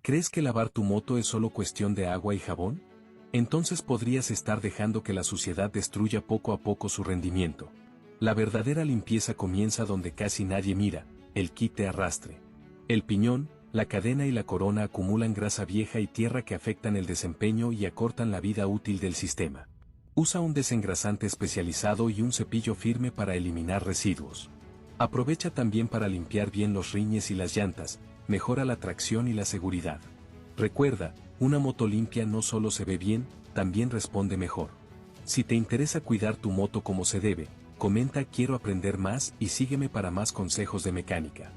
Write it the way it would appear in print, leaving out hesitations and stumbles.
¿Crees que lavar tu moto es solo cuestión de agua y jabón? Entonces podrías estar dejando que la suciedad destruya poco a poco su rendimiento. La verdadera limpieza comienza donde casi nadie mira, el kit de arrastre. El piñón, la cadena y la corona acumulan grasa vieja y tierra que afectan el desempeño y acortan la vida útil del sistema. Usa un desengrasante especializado y un cepillo firme para eliminar residuos. Aprovecha también para limpiar bien los rines y las llantas, mejora la tracción y la seguridad. Recuerda, una moto limpia no solo se ve bien, también responde mejor. Si te interesa cuidar tu moto como se debe, comenta quiero aprender más y sígueme para más consejos de mecánica.